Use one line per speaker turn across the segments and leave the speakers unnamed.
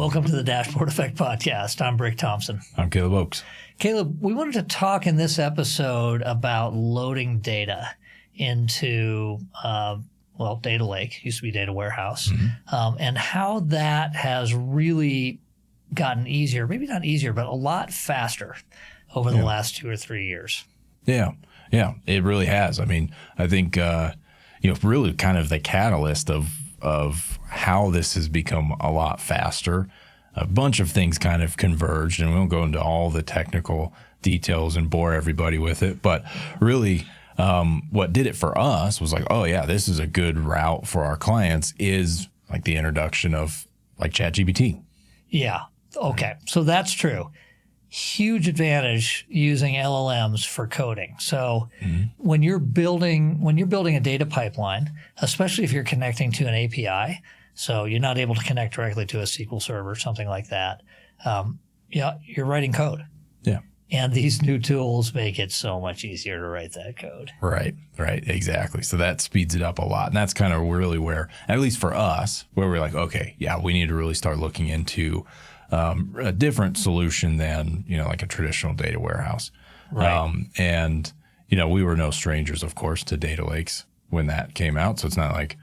Welcome to the Dashboard Effect Podcast. I'm Brick Thompson.
I'm Caleb Oakes.
Caleb, we wanted to talk in this episode about loading data into, Data Lake, used to be Data Warehouse, and how that has really gotten easier, maybe not easier, but a lot faster over the last 2 or 3 years.
Yeah, it really has. I mean, I think, really kind of the catalyst of how this has become a lot faster. A bunch of things kind of converged, and we won't go into all the technical details and bore everybody with it. But really, what did it for us was like, oh yeah, this is a good route for our clients, is like the introduction of like ChatGPT.
Yeah. Okay. So that's true. Huge advantage using LLMs for coding. So when you're building a data pipeline, especially if you're connecting to an API, so you're not able to connect directly to a SQL server, something like that, you're writing code.
Yeah.
And these new tools make it so much easier to write that code.
Right, exactly. So that speeds it up a lot. And that's kind of really where, at least for us, where we're like, okay, yeah, we need to really start looking into a different solution than, like a traditional data warehouse.
Right.
And we were no strangers, of course, to data lakes when that came out. So it's not like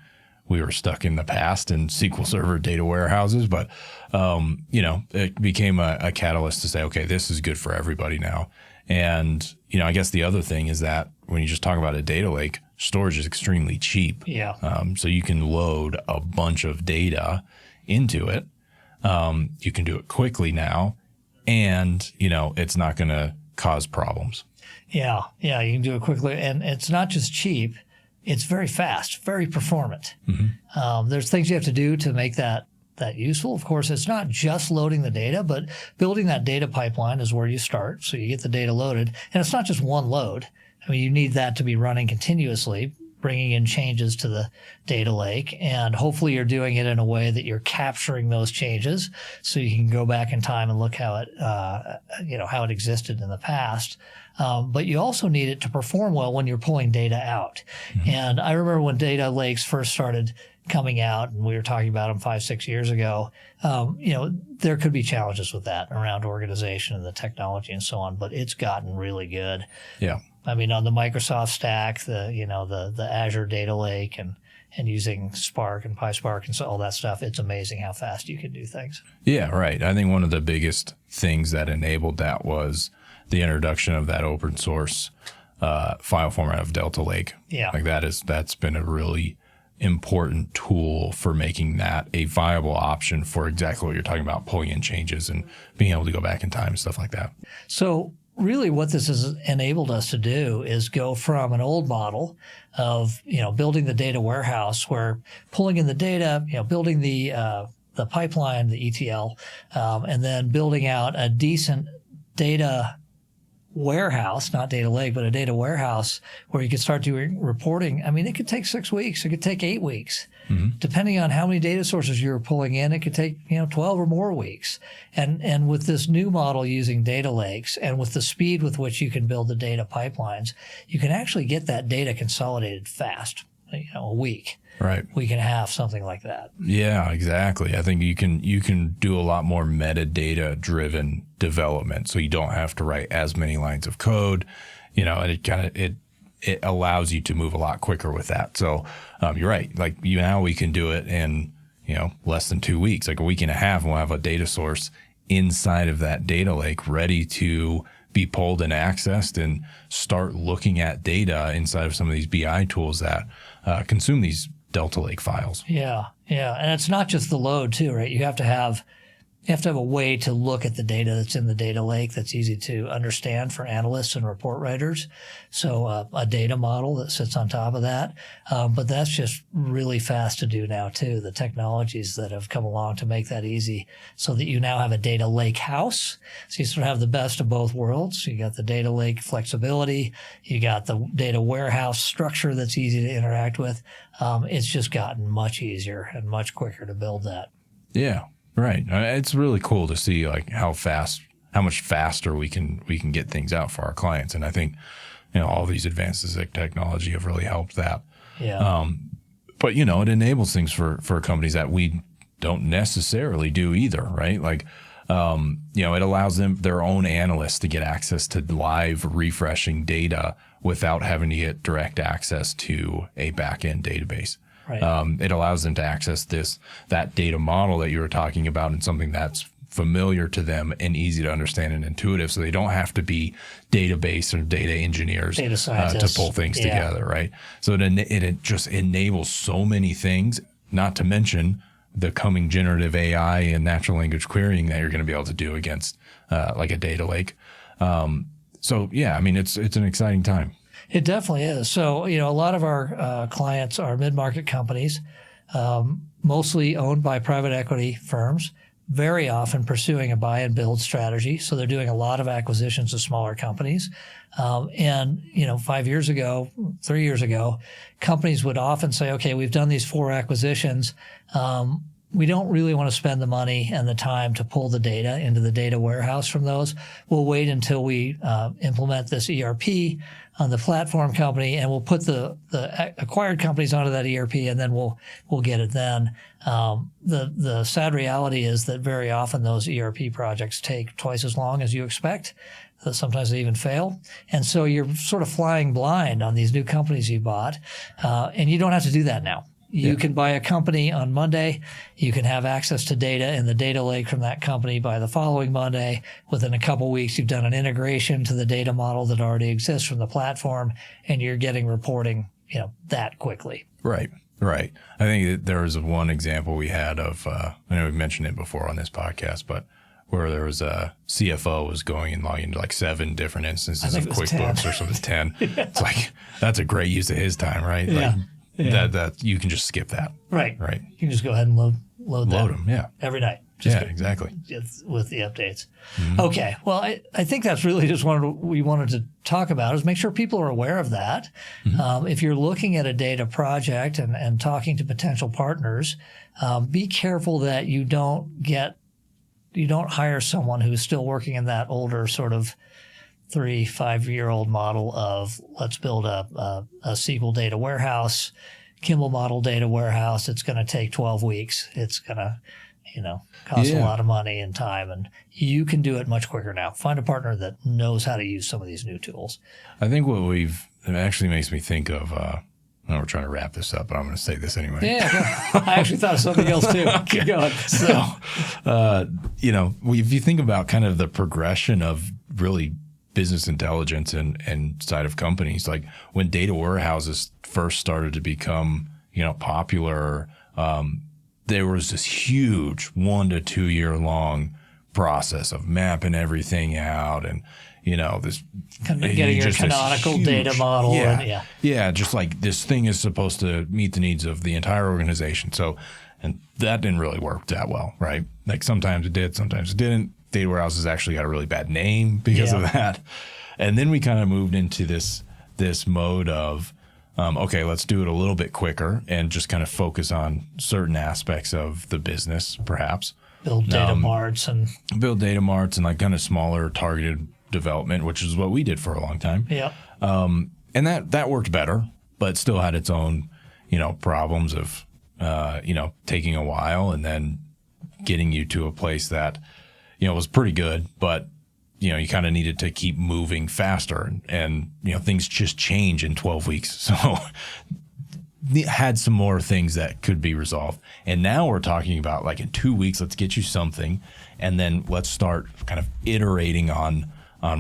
we were stuck in the past in SQL Server data warehouses, but, it became a catalyst to say, okay, this is good for everybody now. And, I guess the other thing is that when you just talk about a data lake, storage is extremely cheap.
Yeah.
So you can load a bunch of data into it. You can do it quickly now, and, it's not going to cause problems.
Yeah, you can do it quickly. And it's not just cheap, it's very fast, very performant. There's things you have to do to make that useful. Of course, it's not just loading the data, but building that data pipeline is where you start. So you get the data loaded, and it's not just one load. I mean, you need that to be running continuously, bringing in changes to the data lake, and hopefully you're doing it in a way that you're capturing those changes so you can go back in time and look how it existed in the past. But you also need it to perform well when you're pulling data out. And I remember when data lakes first started coming out, and we were talking about them 5-6 years ago, there could be challenges with that around organization and the technology and so on, but it's gotten really good.
Yeah.
I mean, on the Microsoft stack, the Azure Data Lake and using Spark and PySpark and so all that stuff, it's amazing how fast you can do things.
Yeah, right. I think one of the biggest things that enabled that was the introduction of that open source file format of Delta Lake.
Yeah.
Like that's been a really important tool for making that a viable option for exactly what you're talking about, pulling in changes and being able to go back in time and stuff like that.
So really what this has enabled us to do is go from an old model of, building the data warehouse where pulling in the data, building the pipeline, the ETL, and then building out a decent data warehouse, not data lake, but a data warehouse where you could start doing reporting. I mean, it could take 6 weeks. It could take 8 weeks. Depending on how many data sources you're pulling in, it could take, 12 or more weeks. And with this new model using data lakes and with the speed with which you can build the data pipelines, you can actually get that data consolidated fast, a week.
Right.
We can have something like that.
Yeah, exactly. I think you can do a lot more metadata driven development, so you don't have to write as many lines of code, and it allows you to move a lot quicker with that. So you're right. Like now we can do it in less than 2 weeks, like a week and a half, and we'll have a data source inside of that data lake ready to be pulled and accessed and start looking at data inside of some of these BI tools that consume these Delta Lake files.
Yeah. And it's not just the load too, right? You have to have a way to look at the data that's in the data lake that's easy to understand for analysts and report writers. So a data model that sits on top of that. But that's just really fast to do now too. The technologies that have come along to make that easy so that you now have a data lake house. So you sort of have the best of both worlds. You got the data lake flexibility. You got the data warehouse structure that's easy to interact with. It's just gotten much easier and much quicker to build that.
Yeah. Right. It's really cool to see like how much faster we can get things out for our clients. And I think, all these advances in technology have really helped that.
Yeah.
But, it enables things for companies that we don't necessarily do either, right? Like, it allows them, their own analysts, to get access to live refreshing data without having to get direct access to a back-end database.
Right.
It allows them to access that data model that you were talking about in something that's familiar to them and easy to understand and intuitive, so they don't have to be database or data engineers
Data
to
scientists.
pull things together, right? So it just enables so many things, not to mention the coming generative AI and natural language querying that you're going to be able to do against like a data lake. So yeah, I mean, it's an exciting time.
It definitely is. So, a lot of our clients are mid-market companies, mostly owned by private equity firms, very often pursuing a buy and build strategy. So they're doing a lot of acquisitions of smaller companies. And 5 years ago, 3 years ago, companies would often say, okay, we've done these 4 acquisitions. We don't really want to spend the money and the time to pull the data into the data warehouse from those. We'll wait until we implement this ERP on the platform company, and we'll put the acquired companies onto that ERP, and then we'll get it then. The sad reality is that very often those ERP projects take twice as long as you expect. Sometimes they even fail. And so you're sort of flying blind on these new companies you bought, and you don't have to do that now. You can buy a company on Monday. You can have access to data in the data lake from that company by the following Monday. Within a couple of weeks, you've done an integration to the data model that already exists from the platform, and you're getting reporting, that quickly.
Right. I think that there was one example we had of, I know we mentioned it before on this podcast, but where there was a CFO was going and logging into like 7 different instances of QuickBooks
10.
or something, 10. It's like, that's a great use of his time, right?
Yeah.
Like, that you can just skip that.
Right.
You
can just go ahead and load
them, yeah.
every night.
Exactly.
With the updates. Mm-hmm. Okay. Well, I think that's really just we wanted to talk about is make sure people are aware of that. Mm-hmm. If you're looking at a data project and talking to potential partners, be careful that you don't hire someone who's still working in that older sort of 3-5-year-old model of let's build a SQL data warehouse, Kimball model data warehouse. It's going to take 12 weeks. It's going to, cost a lot of money and time, and you can do it much quicker now. Find a partner that knows how to use some of these new tools.
I think it actually makes me think of, I know we're trying to wrap this up, but I'm going to say this anyway.
Yeah, I actually thought of something else too. Keep going.
So, if you think about kind of the progression of really business intelligence and side of companies, like when data warehouses first started to become, popular, there was this huge 1 to 2 year long process of mapping everything out and, this
kind of getting your canonical data model.
Yeah. Just like this thing is supposed to meet the needs of the entire organization. So, and that didn't really work that well, right? Like sometimes it did, sometimes it didn't. Data warehouses actually got a really bad name because of that. And then we kind of moved into this mode of, okay, let's do it a little bit quicker and just kind of focus on certain aspects of the business, perhaps.
Build data marts and like kind of smaller targeted development, which is what we did for a long time. Yeah.
And that worked better, but still had its own, problems of, taking a while and then getting you to a place that, was pretty good, but you kind of needed to keep moving faster and things just change in 12 weeks. So had some more things that could be resolved. And now we're talking about like in 2 weeks, let's get you something. And then let's start kind of iterating on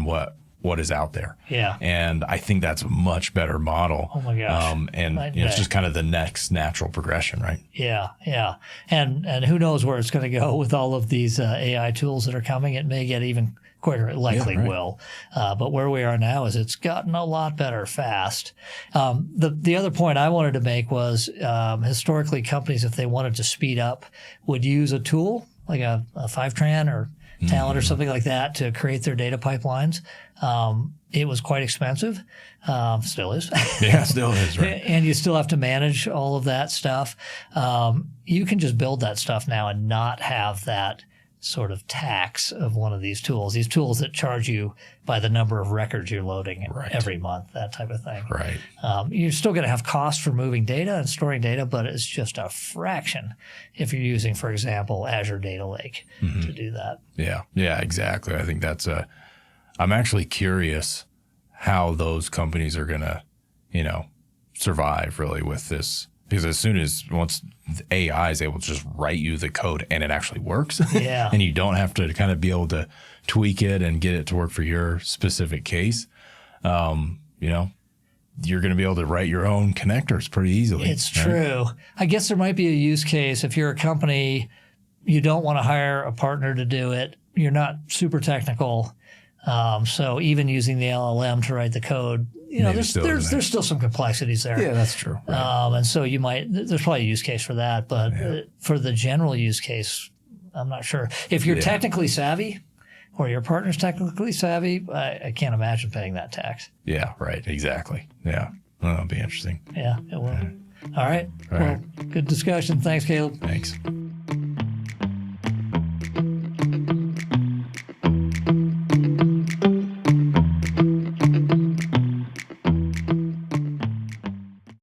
what is out there.
Yeah.
And I think that's a much better model.
Oh my gosh.
And it's just kind of the next natural progression, right?
Yeah. Yeah. And who knows where it's going to go with all of these AI tools that are coming. It may get even quicker. It likely will. But where we are now is it's gotten a lot better fast. The other point I wanted to make was historically companies, if they wanted to speed up, would use a tool like a Fivetran or Talent or something like that to create their data pipelines. It was quite expensive. Still is.
Yeah, still is, right.
And you still have to manage all of that stuff. You can just build that stuff now and not have that sort of tax of one of these tools that charge you by the number of records you're loading every month, that type of thing.
Right.
You're still going to have costs for moving data and storing data, but it's just a fraction if you're using, for example, Azure Data Lake to do that.
Yeah. Yeah, exactly. I think I'm actually curious how those companies are going to, survive really with this. Because once AI is able to just write you the code and it actually works,
yeah.
and you don't have to kind of be able to tweak it and get it to work for your specific case, you're going to be able to write your own connectors pretty easily.
It's true. I guess there might be a use case if you're a company, you don't want to hire a partner to do it. You're not super technical. So even using the LLM to write the code, there's still some complexities there.
Yeah, that's true. Right.
And so there's probably a use case for that, but for the general use case, I'm not sure. If you're technically savvy or your partner's technically savvy, I can't imagine paying that tax.
Yeah, right. Exactly. Yeah. Well, that'll be interesting.
Yeah, it will. All right. Well, good discussion. Thanks, Caleb.
Thanks.